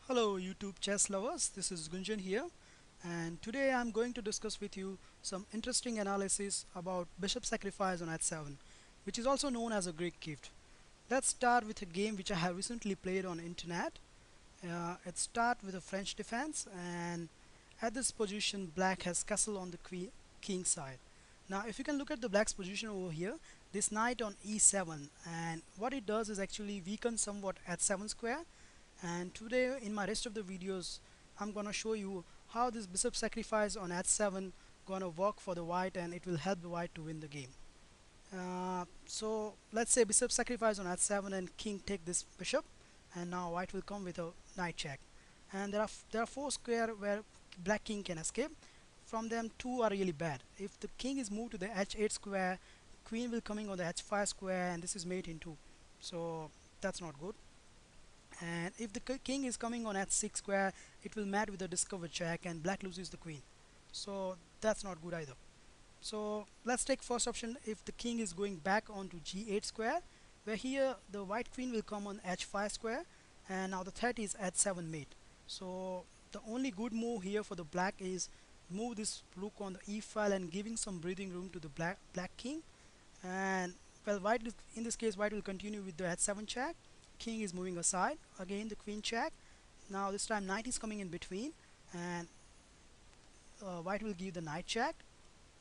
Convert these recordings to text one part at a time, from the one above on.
Hello YouTube chess lovers, this is Gunjan here, and today I'm going to discuss with you some interesting analysis about bishop sacrifice on h7, which is also known as a Greek gift. Let's start with a game which I have recently played on internet. It starts with a French defense, and at this position black has castle on the queen king side. Now if you can look at the black's position over here, this knight on e7, and what it does is actually weaken somewhat h7 square. And today in my rest of the videos I'm gonna show you how this bishop sacrifice on h7 gonna work for the white, and it will help the white to win the game. So let's say bishop sacrifice on h7 and king take this bishop, and now white will come with a knight check. And there are four square where black king can escape. From them, two are really bad. If the king is moved to the h8 square, queen will coming on the h5 square, and this is mate in two. So that's not good. And if the king is coming on h6 square, it will mat with a discover check, and black loses the queen. So that's not good either. So let's take first option. If the king is going back onto g8 square, where here the white queen will come on h5 square, and now the threat is h7 mate. So the only good move here for the black is move this rook on the e file and giving some breathing room to the black king. And well, in this case white will continue with the h7 check. King is moving aside, again the queen check. Now this time knight is coming in between, and white will give the knight check,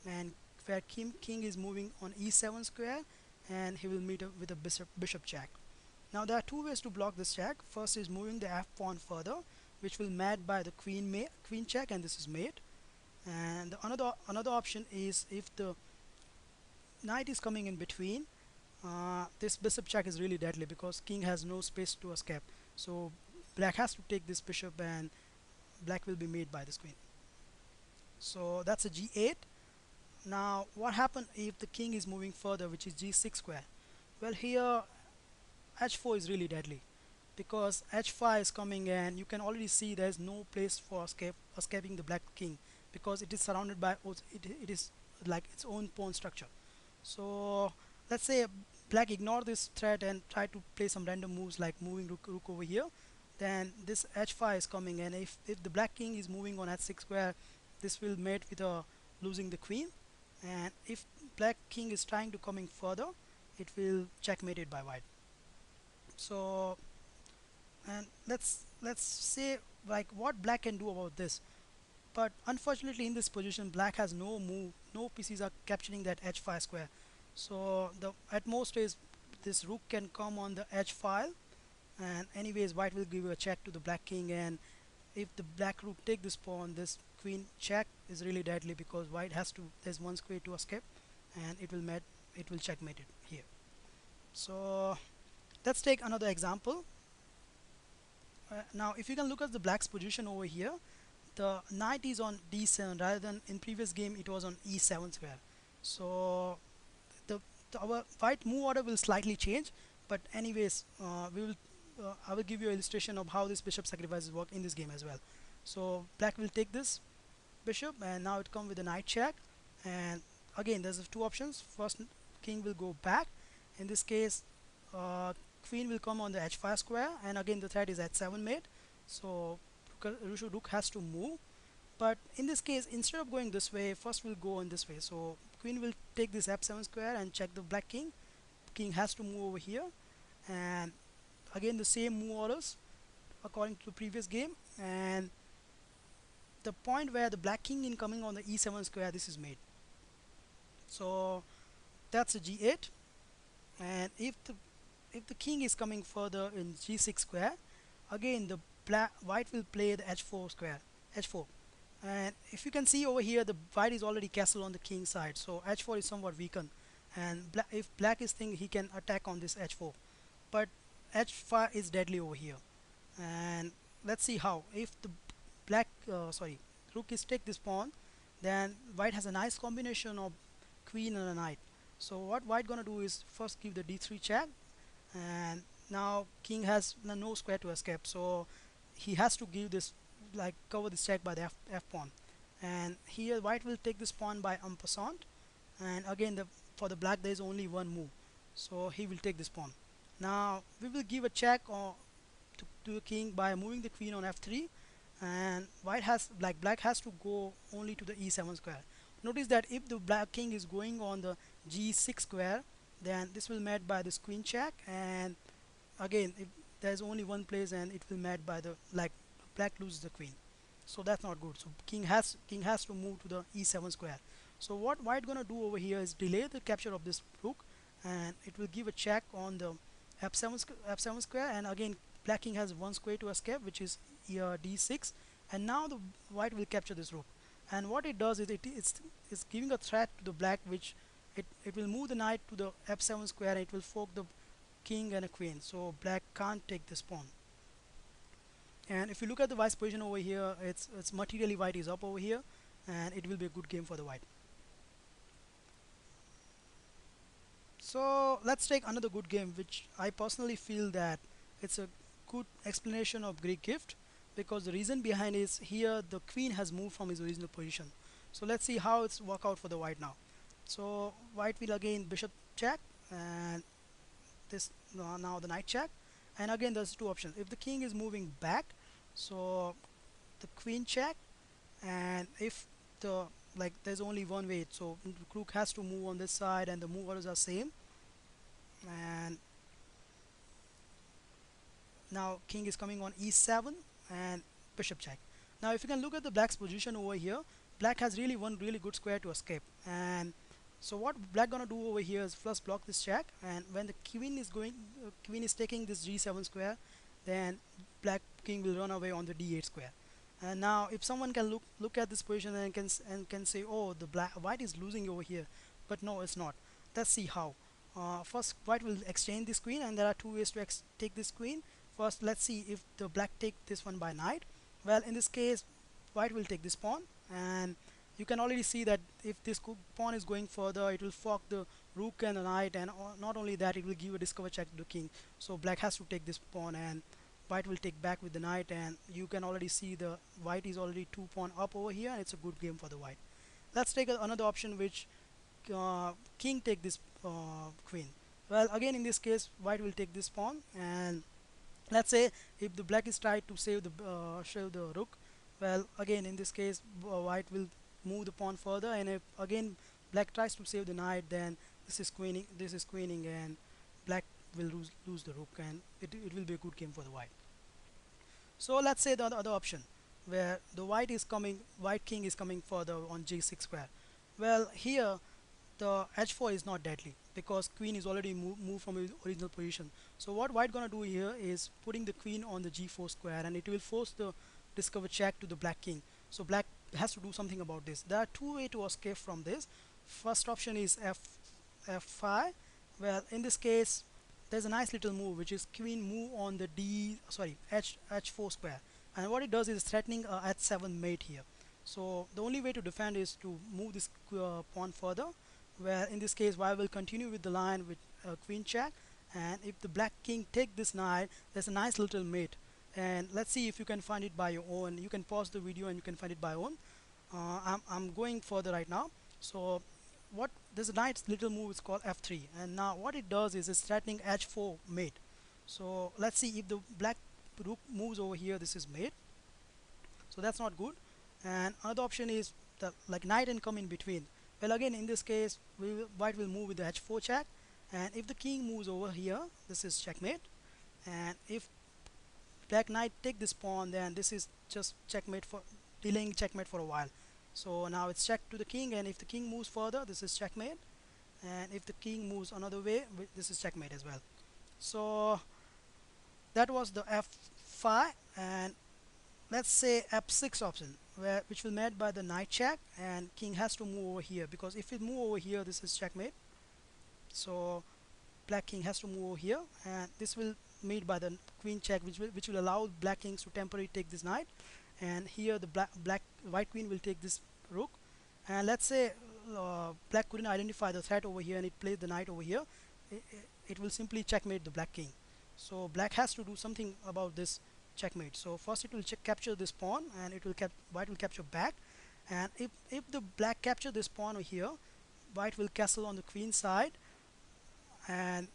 and where king is moving on e7 square, and he will meet up with a bishop check. Now there are two ways to block this check. First is moving the f pawn further, which will mat by the queen check, and this is mate. And another option is if the knight is coming in between, this bishop check is really deadly because king has no space to escape. So black has to take this bishop, and black will be made by this queen. So that's a g8. Now what happens if the king is moving further, which is g6 square? Well, here h4 is really deadly because h5 is coming, and you can already see there's no place for escaping the black king because it is surrounded by it is like its own pawn structure. So let's say black ignore this threat and try to play some random moves like moving rook over here. Then this h5 is coming, and if the black king is moving on h6 square, this will mate with a losing the queen. And if black king is trying to coming further, it will checkmated by white. So and let's say like what black can do about this. But unfortunately in this position black has no move, no pieces are capturing that h5 square. So the at most is this rook can come on the h file, and anyways white will give a check to the black king. And if the black rook take this pawn, this queen check is really deadly because white has to, there's one square to escape, and it will checkmate it here. So let's take another example. Now if you can look at the black's position over here, the knight is on d7 rather than in previous game it was on e7 square. So our white move order will slightly change, but anyways I will give you an illustration of how this bishop sacrifices work in this game as well. So black will take this bishop, and now it comes with a knight check. And again there's two options. First, king will go back. In this case, queen will come on the h5 square, and again the threat is h7 mate. So rook has to move. But in this case, instead of going this way, first we'll go in this way. So queen will take this f7 square and check the black king. King has to move over here, and again the same move orders according to the previous game. And the point where the black king incoming on the e7 square, this is made. So that's a g8. And if the king is coming further in g6 square, again the white will play the h4 square, h4. And if you can see over here, the white is already castle on the king side, so h4 is somewhat weakened. And if black is thinking he can attack on this h4, but h5 is deadly over here. And let's see how. If the rook is take this pawn, then white has a nice combination of queen and a knight. So what white gonna do is first give the d3 check, and now king has no square to escape, so he has to give this, like cover this check by the f pawn. And here white will take this pawn by en passant, and again for the black there is only one move, so he will take this pawn. Now we will give a check or to the king by moving the queen on f3, and black has to go only to the e7 square. Notice that if the black king is going on the g6 square, then this will met by this queen check, and again if there's only one place, and it will met by the like black loses the queen. So that's not good. So king has to move to the e7 square. So what white gonna do over here is delay the capture of this rook, and it will give a check on the f7 square, and again black king has one square to escape, which is d6, and now the white will capture this rook. And what it does is it's giving a threat to the black, which it will move the knight to the f7 square, and it will fork the king and a queen, so black can't take this pawn. And if you look at the vice position over here, it's materially white is up over here, and it will be a good game for the white. So let's take another good game, which I personally feel that it's a good explanation of Greek gift, because the reason behind is here the queen has moved from his original position. So let's see how it's work out for the white now. So white will again bishop check, and this now the knight check, and again there's two options. If the king is moving back, so the queen check, and if the there's only one way, so the rook has to move on this side, and the move orders are same, and now king is coming on e7 and bishop check. Now if you can look at the black's position over here, black has really one really good square to escape, and so what black gonna do over here is first block this check, and when the queen is taking this g7 square, then black king will run away on the d8 square. And now if someone can look at this position and can say, oh, the white is losing over here, but no, it's not. Let's see how. First white will exchange this queen, and there are two ways to take this queen. First, let's see if the black take this one by knight. Well, in this case white will take this pawn, and you can already see that if this pawn is going further, it will fork the rook and the knight, and not only that, it will give a discover check to the king. So black has to take this pawn, and white will take back with the knight, and you can already see the white is already 2 pawn up over here, and it's a good game for the white. Let's take another option, which king take this queen. Well, again in this case white will take this pawn, and let's say if the black is tried to save the rook, well, again in this case white will move the pawn further, and if again black tries to save the knight, then this is queening, and black will lose the rook, and it will be a good game for the white. So let's say the other option, where the white king is coming further on g6 square. Well, here the h4 is not deadly, because queen is already moved from its original position. So what white gonna do here is putting the queen on the g4 square, and it will force the discover check to the black king. So black has to do something about this. There are two ways to escape from this. First option is f5. Well, in this case there's a nice little move, which is queen move on the h4 square, and what it does is threatening h7 mate here. So the only way to defend is to move this pawn further, where in this case white will continue with the line with queen check, and if the black king take this knight, there's a nice little mate. And let's see if you can find it by your own. You can pause the video and you can find it by your own. I'm going further right now. So what there's a nice little move, it's called f3, and now what it does is it's threatening h4 mate. So let's see if the black rook moves over here, this is mate, so that's not good. And another option is the knight and come in between. Well, again in this case white will move with the h4 check, and if the king moves over here, this is checkmate. And if black knight take this pawn, then this is just checkmate, for delaying checkmate for a while. So now it's check to the king, and if the king moves further, this is checkmate, and if the king moves another way, this is checkmate as well. So that was the f5, and let's say f6 option, which will made by the knight check, and king has to move over here, because if it move over here, this is checkmate. So black king has to move over here, and this will made by the queen check, which will allow black kings to temporarily take this knight, and here the white queen will take this rook. And let's say black couldn't identify the threat over here, and it plays the knight over here, it will simply checkmate the black king. So black has to do something about this checkmate. So first it will capture this pawn, and white will capture back, and if the black capture this pawn over here, white will castle on the queen side. And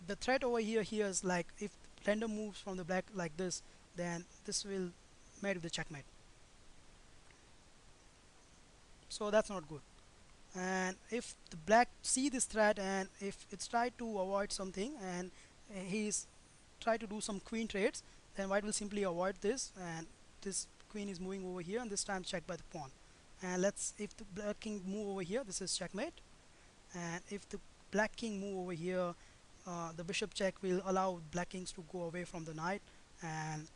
the threat over here is like if random moves from the black like this, then this will made with the checkmate. So that's not good. And if the black see this threat, and if it's tried to avoid something, and he's try to do some queen trades, then white will simply avoid this, and this queen is moving over here, and this time checked by the pawn. And let's, if the black king move over here, this is checkmate. And if the black king move over here, the bishop check will allow black kings to go away from the knight. And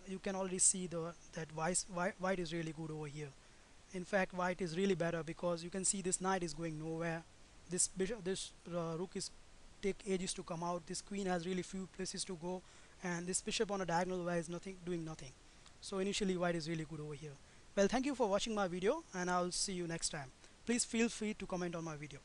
you can already see that white is really good over here. In fact, white is really better, because you can see this knight is going nowhere. This bishop, this rook is take ages to come out. This queen has really few places to go, and this bishop on a diagonal way is nothing, doing nothing. So initially, white is really good over here. Well, thank you for watching my video, and I'll see you next time. Please feel free to comment on my video.